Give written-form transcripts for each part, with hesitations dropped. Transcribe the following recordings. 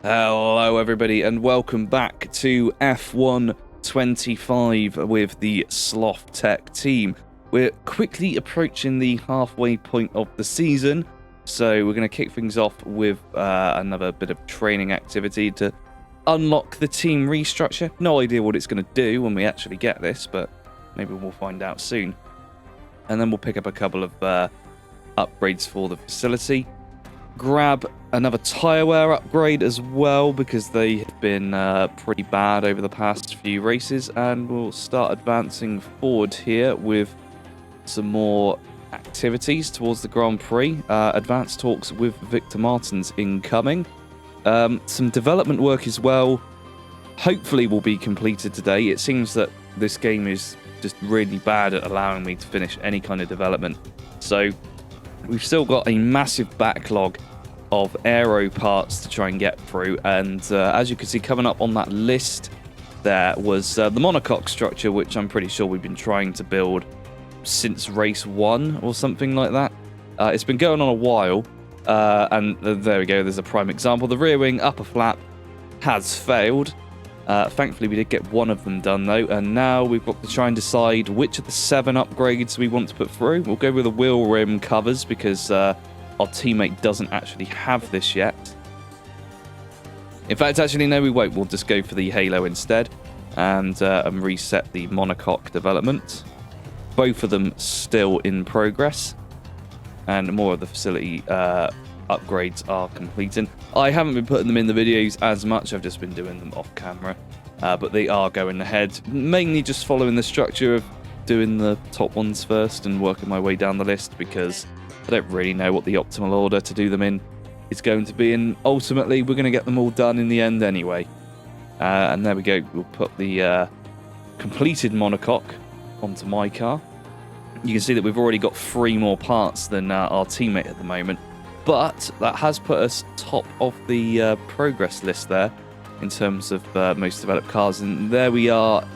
Hello everybody and welcome back to F1 25 with the Slothz Tech team. We're quickly approaching the halfway point of the season, so we're going to kick things off with another bit of training activity to unlock the team restructure. No idea what it's going to do when we actually get this, but maybe we'll find out soon. And then we'll pick up a couple of upgrades for the facility. Grab another tyre wear upgrade as well, because they have been pretty bad over the past few races, and we'll start advancing forward here with some more activities towards the Grand Prix. Advanced talks with Victor Martins incoming. Some development work as well hopefully will be completed today. It seems that this game is just really bad at allowing me to finish any kind of development, so we've still got a massive backlog of aero parts to try and get through, and as you can see coming up on that list there was the monocoque structure, which I'm pretty sure we've been trying to build since race 1 or something like that. It's been going on a while, and there we go, there's a prime example. The rear wing upper flap has failed. Thankfully we did get one of them done though, and now we've got to try and decide which of the 7 upgrades we want to put through. We'll go with the wheel rim covers because our teammate doesn't actually have this yet. In fact, actually, no, we won't. We'll just go for the halo instead and reset the monocoque development. Both of them still in progress, and more of the facility upgrades are completing. I haven't been putting them in the videos as much. I've just been doing them off camera, but they are going ahead, mainly just following the structure of doing the top ones first and working my way down the list, because I don't really know what the optimal order to do them in is going to be, and ultimately we're going to get them all done in the end anyway. And there we go, we'll put the completed monocoque onto my car. You can see that we've already got 3 more parts than our teammate at the moment, but that has put us top of the progress list there in terms of most developed cars, and there we are,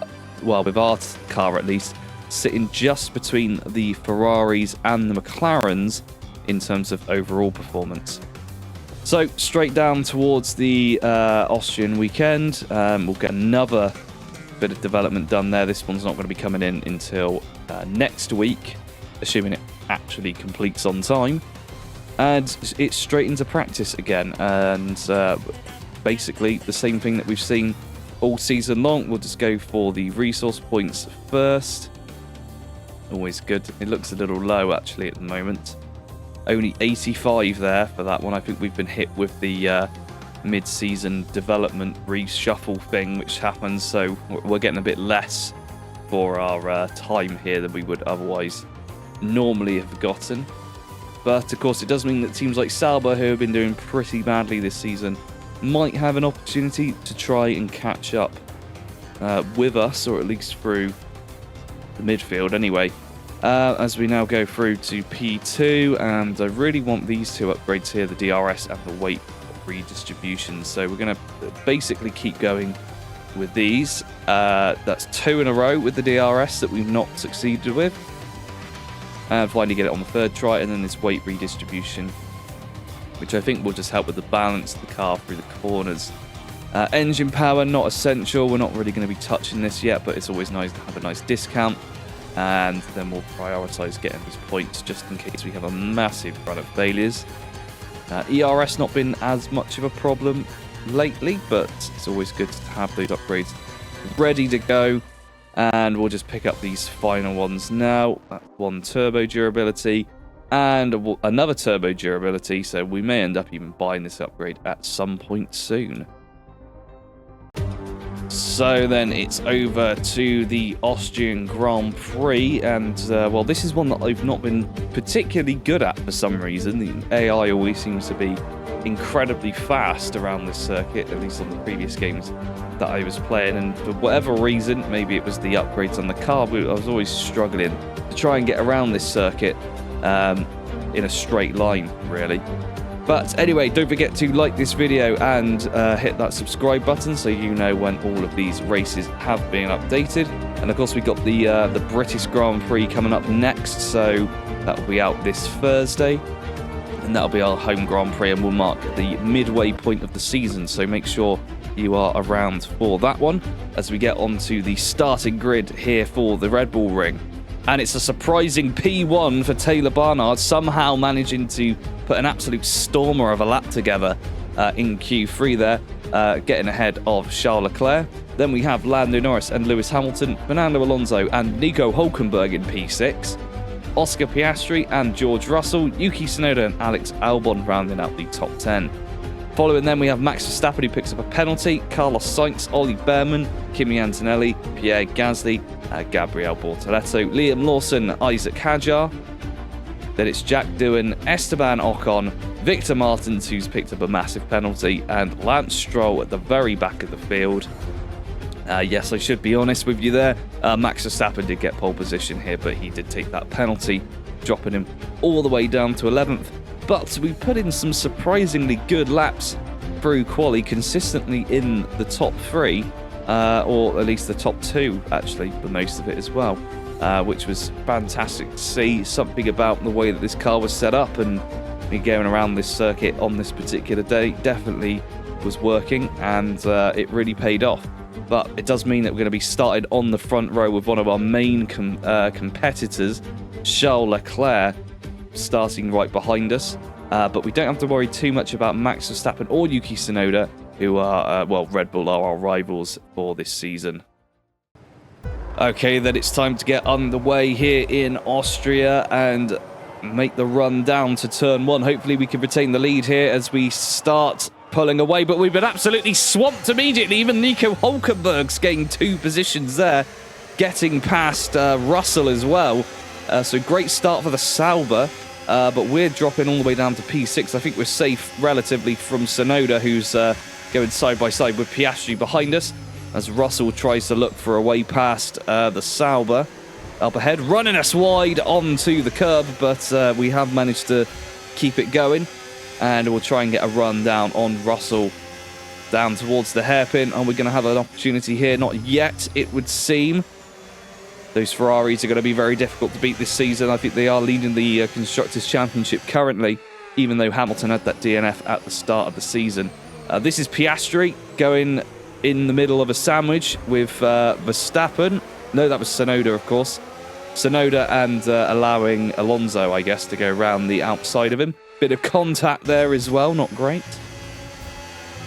well, with our car at least, sitting just between the Ferraris and the McLarens in terms of overall performance. So straight down towards the Austrian weekend, we'll get another bit of development done there. This one's not going to be coming in until next week, assuming it actually completes on time, and it's straight into practice again, and basically the same thing that we've seen all season long. We'll just go for the resource points first. Always good. It looks a little low actually at the moment. Only 85 there for that one. I think we've been hit with the mid-season development reshuffle thing which happens, so we're getting a bit less for our time here than we would otherwise normally have gotten. But of course it does mean that teams like Sauber, who have been doing pretty badly this season, might have an opportunity to try and catch up with us, or at least through the midfield anyway, as we now go through to P2, and I really want these 2 upgrades here, the DRS and the weight redistribution, so we're going to basically keep going with these. That's 2 in a row with the DRS that we've not succeeded with, and finally get it on the 3rd try, and then this weight redistribution, which I think will just help with the balance of the car through the corners. Engine power, not essential. We're not really going to be touching this yet, but it's always nice to have a nice discount. And then we'll prioritise getting these points just in case we have a massive run of failures. ERS not been as much of a problem lately, but it's always good to have those upgrades ready to go. And we'll just pick up these final ones now. That's 1 turbo durability and another turbo durability, so we may end up even buying this upgrade at some point soon. So then it's over to the Austrian Grand Prix, and well, this is one that I've not been particularly good at for some reason. The AI always seems to be incredibly fast around this circuit, at least on the previous games that I was playing, and for whatever reason, maybe it was the upgrades on the car, but I was always struggling to try and get around this circuit in a straight line, really. But anyway, don't forget to like this video and hit that subscribe button so you know when all of these races have been updated. And of course, we've got the British Grand Prix coming up next, so that will be out this Thursday. and that'll be our home Grand Prix, and we'll mark the midway point of the season, so make sure you are around for that one as we get onto the starting grid here for the Red Bull Ring. And it's a surprising P1 for Taylor Barnard, somehow managing to put an absolute stormer of a lap together in Q3 there, getting ahead of Charles Leclerc. Then we have Lando Norris and Lewis Hamilton, Fernando Alonso and Nico Hülkenberg in P6, Oscar Piastri and George Russell, Yuki Tsunoda and Alex Albon rounding out the top 10. Following them, we have Max Verstappen, who picks up a penalty, Carlos Sainz, Ollie Behrman, Kimi Antonelli, Pierre Gasly, Gabriel Bortoleto, Liam Lawson, Isaac Hadjar. Then it's Jack Doohan, Esteban Ocon, Victor Martins, who's picked up a massive penalty, and Lance Stroll at the very back of the field. Yes, I should be honest with you there. Max Verstappen did get pole position here, but he did take that penalty, dropping him all the way down to 11th. But we put in some surprisingly good laps through quali, consistently in the top 3, or at least the top 2, actually, for most of it as well, which was fantastic to see. Something about the way that this car was set up and me going around this circuit on this particular day definitely was working, and it really paid off. But it does mean that we're going to be started on the front row with one of our main competitors, Charles Leclerc, starting right behind us. But we don't have to worry too much about Max Verstappen or Yuki Tsunoda, who are, well, Red Bull are our rivals for this season. Okay, then it's time to get underway here in Austria and make the run down to turn 1. Hopefully we can retain the lead here as we start pulling away, but we've been absolutely swamped immediately. Even Nico Hülkenberg's gained 2 positions there, getting past Russell as well. So great start for the Sauber, but we're dropping all the way down to P6. I think we're safe relatively from Tsunoda, who's going side by side with Piastri behind us, as Russell tries to look for a way past the Sauber. Up ahead, running us wide onto the curb, but we have managed to keep it going. And we'll try and get a run down on Russell down towards the hairpin. Are we going to have an opportunity here? Not yet, it would seem. Those Ferraris are going to be very difficult to beat this season. I think they are leading the Constructors' Championship currently, even though Hamilton had that DNF at the start of the season. This is Piastri going in the middle of a sandwich with Verstappen. No, that was Tsunoda, of course. Tsunoda and allowing Alonso, I guess, to go around the outside of him. Bit of contact there as well, not great.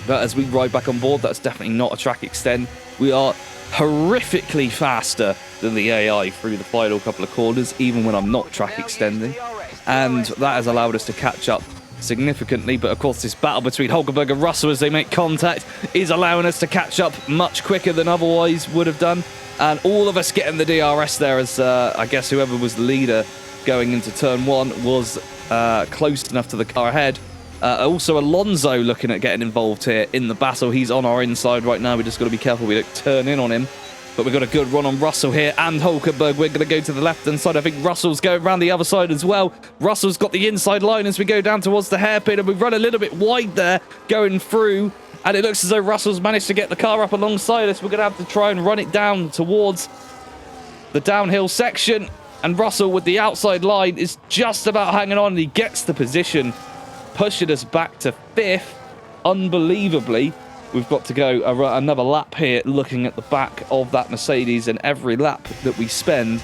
But as we ride back on board, that's definitely not a track extend. We are horrifically faster than the AI through the final couple of corners, even when I'm not track extending. And that has allowed us to catch up significantly. But of course, this battle between Hülkenberg and Russell as they make contact is allowing us to catch up much quicker than otherwise would have done. And all of us getting the DRS there as, I guess, whoever was the leader going into turn 1 was close enough to the car ahead. Also, Alonso looking at getting involved here in the battle. He's on our inside right now. We just got to be careful we don't turn in on him. But we've got a good run on Russell here and Hülkenberg. We're going to go to the left-hand side. I think Russell's going around the other side as well. Russell's got the inside line as we go down towards the hairpin, and we've run a little bit wide there going through. And it looks as though Russell's managed to get the car up alongside us. We're going to have to try and run it down towards the downhill section. And Russell with the outside line is just about hanging on, and he gets the position, pushing us back to 5th. Unbelievably, we've got to go another lap here looking at the back of that Mercedes, and every lap that we spend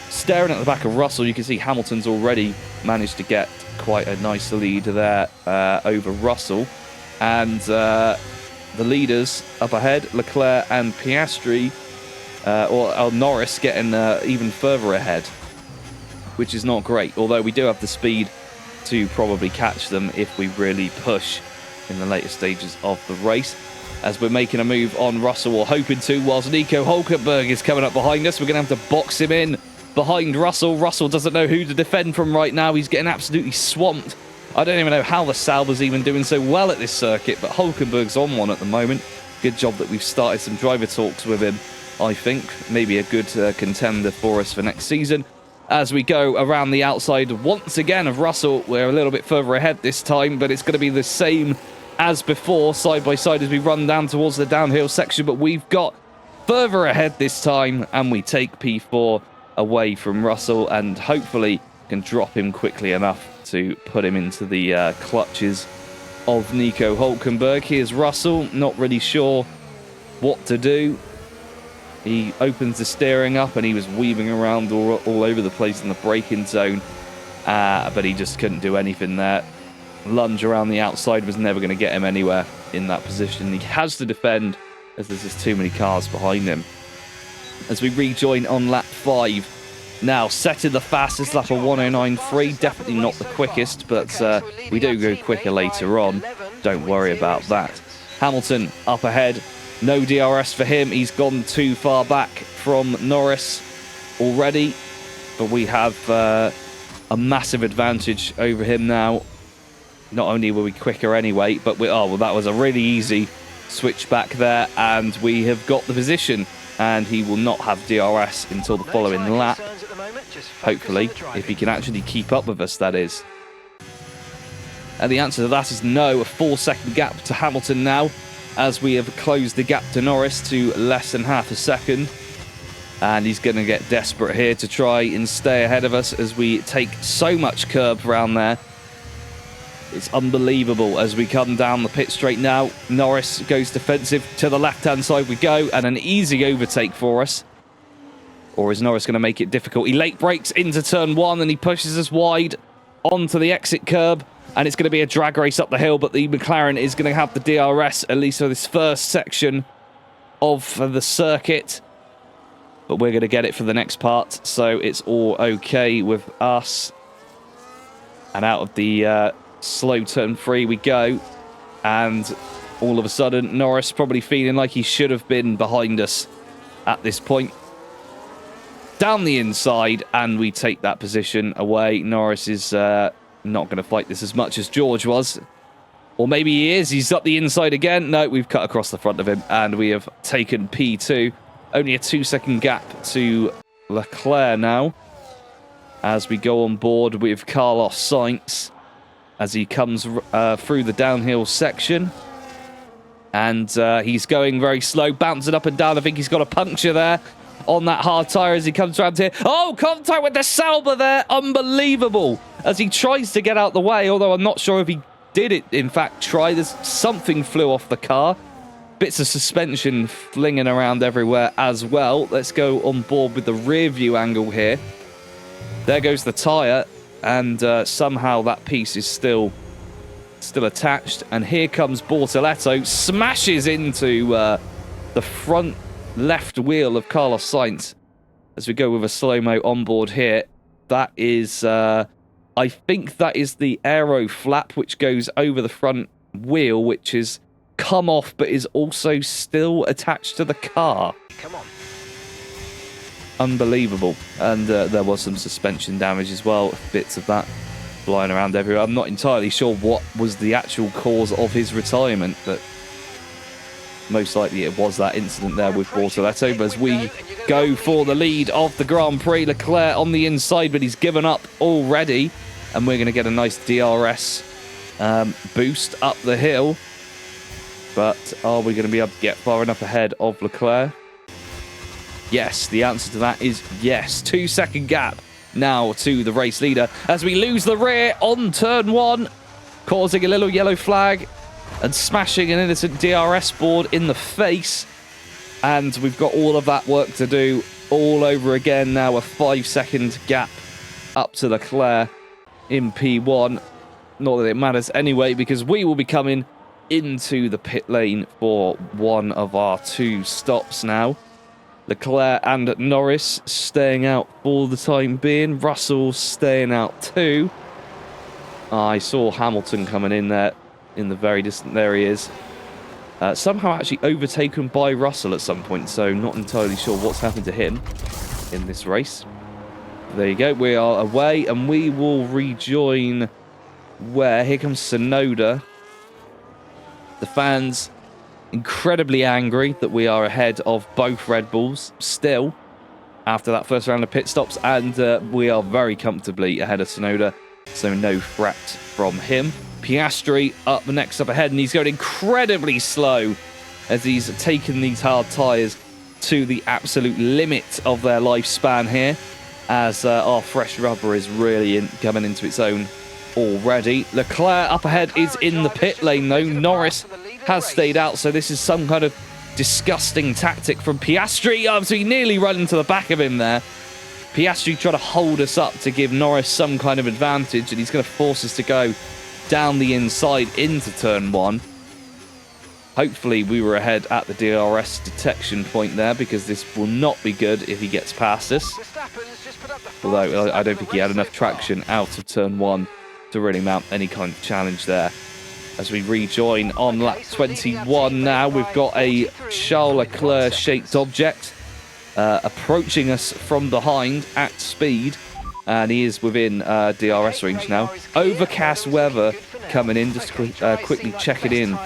staring at the back of Russell, you can see Hamilton's already managed to get quite a nice lead there over Russell. And the leaders up ahead, Leclerc and Piastri, or Norris getting even further ahead, which is not great, although we do have the speed to probably catch them if we really push in the later stages of the race. As we're making a move on Russell, or hoping to, whilst Nico Hülkenberg is coming up behind us. We're going to have to box him in behind Russell. Russell doesn't know who to defend from right now. He's getting absolutely swamped. I don't even know how the Sauber's even doing so well at this circuit, but Hülkenberg's on one at the moment. Good job that we've started some driver talks with him, I think. Maybe a good contender for us for next season. As we go around the outside once again of Russell, we're a little bit further ahead this time, but it's going to be the same as before, side by side as we run down towards the downhill section, but we've got further ahead this time, and we take P4 away from Russell and hopefully can drop him quickly enough to put him into the clutches of Nico Hulkenberg. Here's Russell, not really sure what to do. He opens the steering up and he was weaving around all over the place in the braking zone, but he just couldn't do anything there. Lunge around the outside was never going to get him anywhere in that position. He has to defend as there's just too many cars behind him. As we rejoin on lap 5. Now, setting the fastest lap of 109.3. Definitely not the quickest, but we do go quicker later on. Don't worry about that. Hamilton up ahead. No DRS for him. He's gone too far back from Norris already. But we have a massive advantage over him now. Not only were we quicker anyway, but that was a really easy switch back there. And we have got the position. And he will not have DRS until the following lap. Hopefully, if he can actually keep up with us, that is. And the answer to that is no. A 4-second gap to Hamilton now, as we have closed the gap to Norris to less than half a second. And he's going to get desperate here to try and stay ahead of us as we take so much curb around there. It's unbelievable as we come down the pit straight now. Norris goes defensive. To the left-hand side we go, and an easy overtake for us. Or is Norris going to make it difficult? He late brakes into turn 1, and he pushes us wide onto the exit curb. And it's going to be a drag race up the hill, but the McLaren is going to have the DRS, at least for this first section of the circuit. But we're going to get it for the next part, so it's all okay with us. And out of the slow turn 3 we go, and all of a sudden Norris probably feeling like he should have been behind us at this point. Down the inside, and we take that position away. Norris is not going to fight this as much as George was. Or maybe he is. He's up the inside again. No, we've cut across the front of him, and we have taken P2. Only a 2-second gap to Leclerc now, as we go on board with Carlos Sainz as he comes through the downhill section. And he's going very slow, bouncing up and down. I think he's got a puncture there on that hard tyre as he comes around here. Oh, contact with the Sauber there. Unbelievable. As he tries to get out the way, although I'm not sure if he did it, in fact, try. There's something flew off the car. Bits of suspension flinging around everywhere as well. Let's go on board with the rear view angle here. There goes the tyre, and somehow that piece is still attached. And here comes Bortoletto, smashes into the front left wheel of Carlos Sainz as we go with a slow-mo on board here. That is, I think that is the aero flap which goes over the front wheel, which is come off but is also still attached to the car. Come on. Unbelievable. And there was some suspension damage as well, bits of that flying around everywhere. I'm not entirely sure what was the actual cause of his retirement, but most likely it was that incident there with Bortoletto. But as we go for the lead of the Grand Prix, Leclerc on the inside, but he's given up already, and we're going to get a nice DRS boost up the hill. But are we going to be able to get far enough ahead of Leclerc? Yes, the answer to that is yes. 2-second gap now to the race leader as we lose the rear on turn 1, causing a little yellow flag and smashing an innocent DRS board in the face. And we've got all of that work to do all over again now. A 5-second gap up to Leclerc in P1. Not that it matters anyway, because we will be coming into the pit lane for one of our 2 stops now. Leclerc and Norris staying out for the time being. Russell staying out too. I saw Hamilton coming in there in the very distant. There he is. Somehow actually overtaken by Russell at some point, so not entirely sure what's happened to him in this race. There you go. We are away, and we will rejoin where? Here comes Sonoda. The fans incredibly angry that we are ahead of both Red Bulls still after that first round of pit stops, and we are very comfortably ahead of Sonoda, so no threat from him. Piastri up ahead, and he's going incredibly slow as he's taken these hard tyres to the absolute limit of their lifespan here, as our fresh rubber is really coming into its own already. Leclerc up ahead is in the pit lane, though. Norris has stayed out, so this is some kind of disgusting tactic from Piastri. So he nearly ran into the back of him there. Piastri trying to hold us up to give Norris some kind of advantage, and he's going to force us to go down the inside into turn 1. Hopefully we were ahead at the DRS detection point there, because this will not be good if he gets past us. Although I don't think he had enough traction out of turn 1 to really mount any kind of challenge there. As we rejoin on lap 21 now, we've got a Charles Leclerc-shaped object approaching us from behind at speed, and he is within DRS range now. Overcast weather coming in, just quickly checking in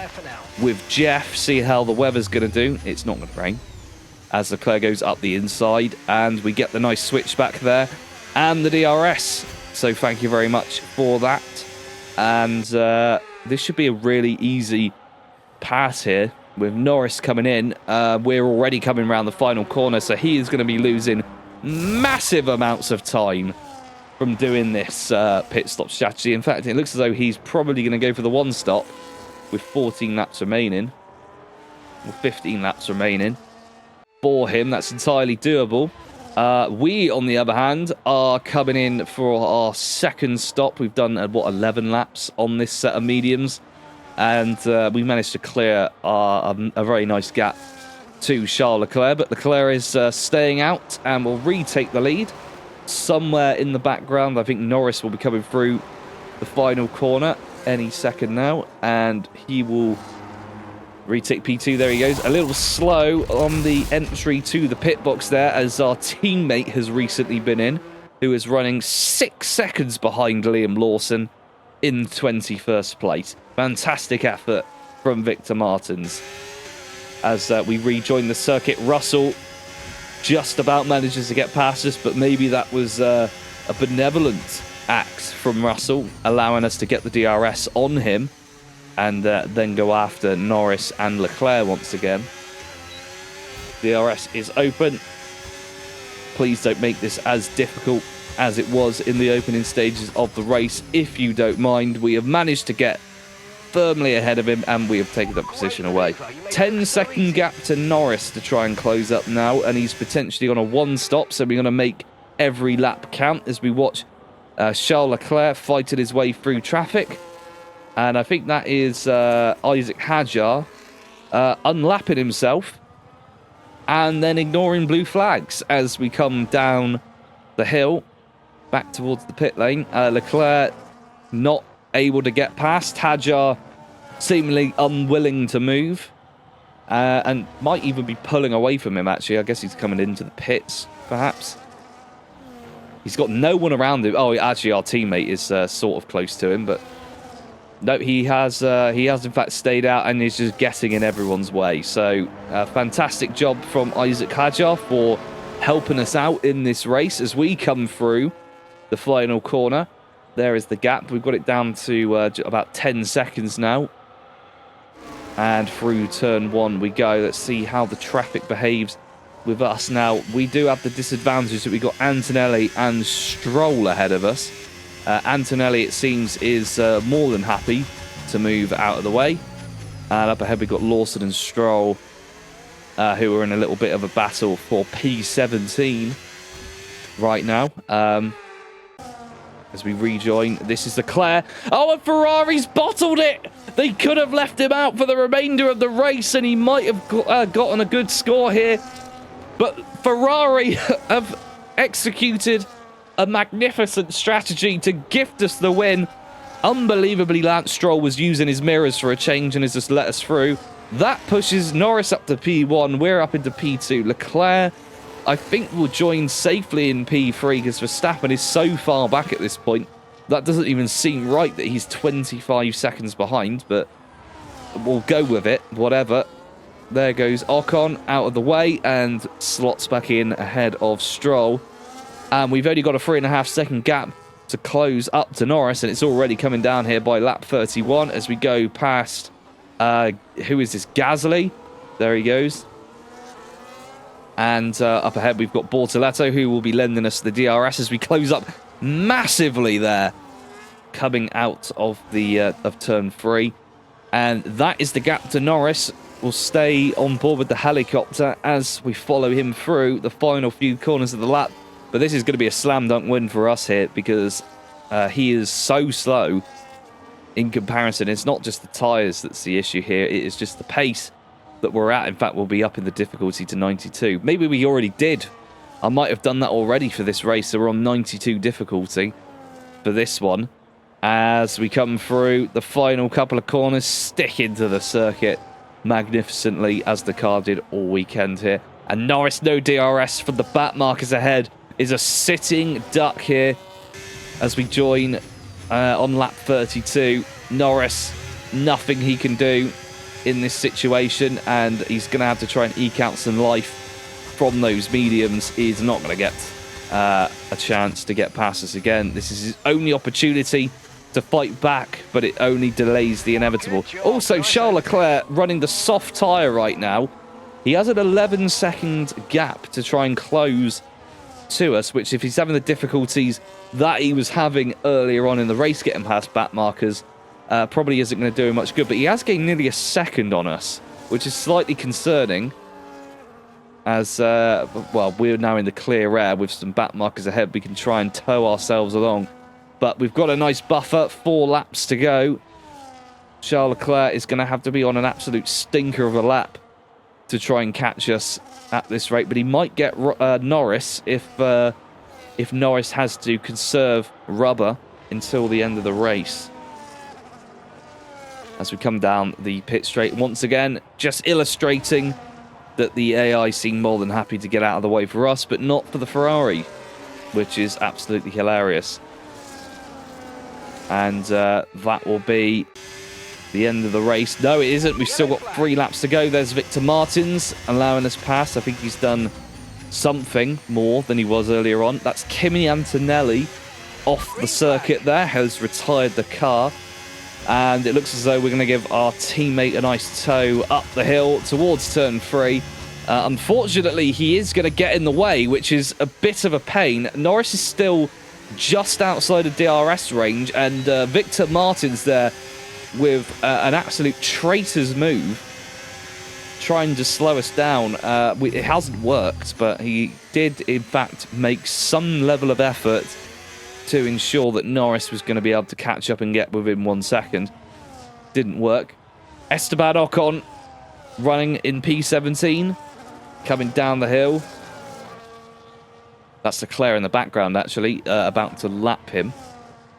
with Jeff, see how the weather's going to do. It's not going to rain as Leclerc goes up the inside, and we get the nice switch back there and the DRS. So thank you very much for that. And this should be a really easy pass here with Norris coming in. We're already coming around the final corner, so he is going to be losing massive amounts of time from doing this pit stop strategy. In fact, it looks as though he's probably going to go for the one stop with 14 laps remaining, or 15 laps remaining for him. That's entirely doable. We, on the other hand, are coming in for our second stop. We've done, 11 laps on this set of mediums, and we managed to clear a very nice gap to Charles Leclerc, but Leclerc is staying out and will retake the lead. Somewhere in the background, I think Norris will be coming through the final corner any second now, and he will retake P2. There he goes. A little slow on the entry to the pit box there, as our teammate has recently been in, who is running 6 seconds behind Liam Lawson in 21st place. Fantastic effort from Victor Martins. As we rejoin the circuit, Russell just about manages to get past us, but maybe that was a benevolent act from Russell, allowing us to get the DRS on him and then go after Norris and Leclerc once again. DRS is open. Please don't make this as difficult as it was in the opening stages of the race, if you don't mind. We have managed to get firmly ahead of him, and we have taken that position away. 10-second gap to Norris to try and close up now, and he's potentially on a one stop, so we're going to make every lap count as we watch Charles Leclerc fighting his way through traffic. And I think that is Isaac Hadjar unlapping himself and then ignoring blue flags as we come down the hill back towards the pit lane. Leclerc not able to get past. Hadjar seemingly unwilling to move and might even be pulling away from him, actually. I guess he's coming into the pits, perhaps. He's got no one around him. Oh, actually, our teammate is sort of close to him, but no, he has in fact stayed out and is just getting in everyone's way. So, fantastic job from Isaac Hadjar for helping us out in this race as we come through the final corner. There is the gap. We've got it down to about 10 seconds now. And through turn 1 we go. Let's see how the traffic behaves with us now. We do have the disadvantage that we've got Antonelli and Stroll ahead of us. Antonelli, it seems, is more than happy to move out of the way. And up ahead we've got Lawson and Stroll, who are in a little bit of a battle for P17 right now. As we rejoin, this is Leclerc. Oh, and Ferrari's bottled it! They could have left him out for the remainder of the race, and he might have gotten a good score here. But Ferrari have executed a magnificent strategy to gift us the win. Unbelievably, Lance Stroll was using his mirrors for a change and has just let us through. That pushes Norris up to P1. We're up into P2. Leclerc, I think, will join safely in P3 because Verstappen is so far back at this point. That doesn't even seem right that he's 25 seconds behind, but we'll go with it, whatever. There goes Ocon out of the way, and Slothz back in ahead of Stroll. And we've only got a 3.5 second gap to close up to Norris, and it's already coming down here by lap 31 as we go past, who is this, Gasly? There he goes. And up ahead we've got Bortoletto, who will be lending us the DRS as we close up massively there. coming out of the of turn 3. And that is the gap to Norris. We'll stay on board with the helicopter as we follow him through the final few corners of the lap. But this is going to be a slam dunk win for us here because he is so slow in comparison. It's not just the tyres that's the issue here. It is just the pace that we're at. In fact, we'll be up in the difficulty to 92. Maybe we already did. I might have done that already for this race. So we're on 92 difficulty for this one. As we come through the final couple of corners, stick into the circuit magnificently as the car did all weekend here. And Norris, no DRS from the back markers ahead, is a sitting duck here as we join on lap 32. Norris, nothing he can do in this situation, and he's going to have to try and eke out some life from those mediums. He's not going to get a chance to get past us again. This is his only opportunity to fight back, but it only delays the inevitable. Also, Charles Leclerc running the soft tyre right now. He has an 11-second gap to try and close to us, which if he's having the difficulties that he was having earlier on in the race getting past back markers, probably isn't going to do him much good. But he has gained nearly a second on us, which is slightly concerning as, well, we're now in the clear air with some back markers ahead. We can try and tow ourselves along. But we've got a nice buffer, 4 laps to go. Charles Leclerc is going to have to be on an absolute stinker of a lap to try and catch us at this rate. But he might get Norris if Norris has to conserve rubber until the end of the race. As we come down the pit straight once again, just illustrating that the AI seem more than happy to get out of the way for us, but not for the Ferrari, which is absolutely hilarious. And that will be the end of the race. No, it isn't. We've still got 3 laps to go. There's Victor Martins allowing us past. I think he's done something more than he was earlier on. That's Kimi Antonelli off the circuit there, has retired the car. And it looks as though we're going to give our teammate a nice tow up the hill towards turn 3. Unfortunately, he is going to get in the way, which is a bit of a pain. Norris is still just outside of DRS range, and Victor Martins there with an absolute traitor's move, trying to slow us down. It hasn't worked, but he did in fact make some level of effort to ensure that Norris was going to be able to catch up and get within 1 second. Didn't work. Esteban Ocon running in P17, coming down the hill. That's Leclerc in the background, actually, about to lap him.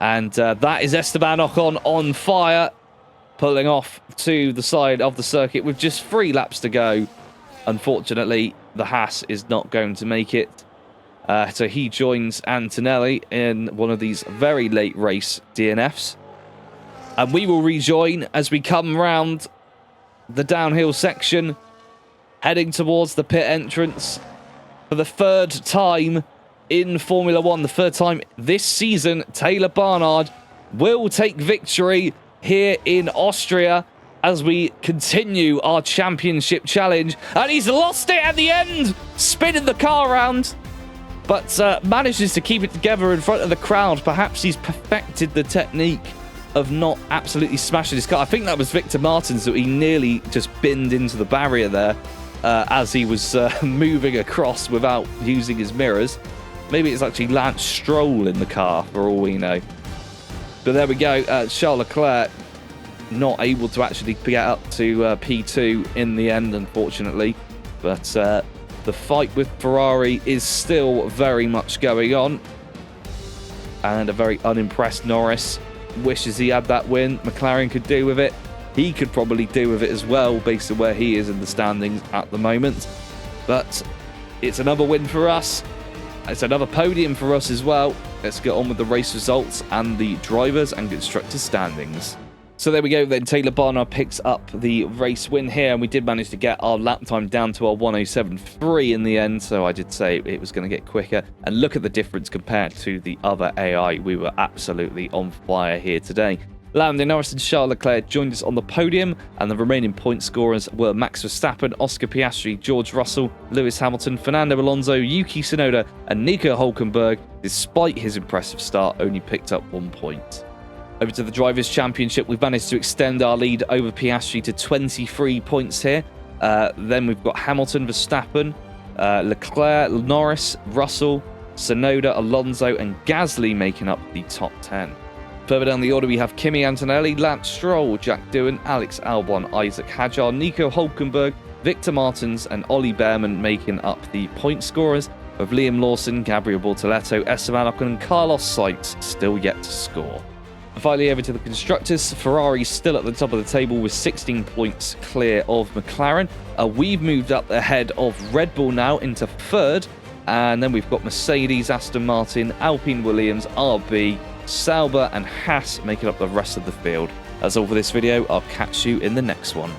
And that is Esteban Ocon on fire, pulling off to the side of the circuit with just 3 laps to go. Unfortunately, the Haas is not going to make it. So he joins Antonelli in one of these very late race DNFs. And we will rejoin as we come round the downhill section, heading towards the pit entrance for the 3rd time in Formula 1, the 3rd time this season. Taylor Barnard will take victory here in Austria as we continue our championship challenge. And he's lost it at the end, spinning the car around, but manages to keep it together in front of the crowd. Perhaps he's perfected the technique of not absolutely smashing his car. I think that was Victor Martins that he nearly just binned into the barrier there as he was moving across without using his mirrors. Maybe it's actually Lance Stroll in the car, for all we know. But there we go. Charles Leclerc not able to actually get up to P2 in the end, unfortunately. But the fight with Ferrari is still very much going on. And a very unimpressed Norris wishes he had that win. McLaren could do with it. He could probably do with it as well, based on where he is in the standings at the moment. But it's another win for us. It's another podium for us as well. Let's get on with the race results and the drivers and constructors standings. So there we go then. Taylor Barnard picks up the race win here, and we did manage to get our lap time down to our 1:07.3 in the end, so I did say it was going to get quicker. And look at the difference compared to the other AI. We were absolutely on fire here today. Lando Norris and Charles Leclerc joined us on the podium, and the remaining point scorers were Max Verstappen, Oscar Piastri, George Russell, Lewis Hamilton, Fernando Alonso, Yuki Tsunoda, and Nico Hülkenberg, despite his impressive start, only picked up 1 point. Over to the Drivers' Championship, we've managed to extend our lead over Piastri to 23 points here. Then we've got Hamilton, Verstappen, Leclerc, Norris, Russell, Tsunoda, Alonso and Gasly making up the top 10. Further down the order, we have Kimi Antonelli, Lance Stroll, Jack Doohan, Alex Albon, Isaac Hadjar, Nico Hulkenberg, Victor Martins and Ollie Behrman making up the point scorers, with Liam Lawson, Gabriel Bortoletto, Esteban Ocon and Carlos Sainz still yet to score. Finally, over to the Constructors. Ferrari's still at the top of the table with 16 points clear of McLaren. We've moved up ahead of Red Bull now into third. And then we've got Mercedes, Aston Martin, Alpine Williams, RB, Sauber and Haas making up the rest of the field. That's all for this video. I'll catch you in the next one.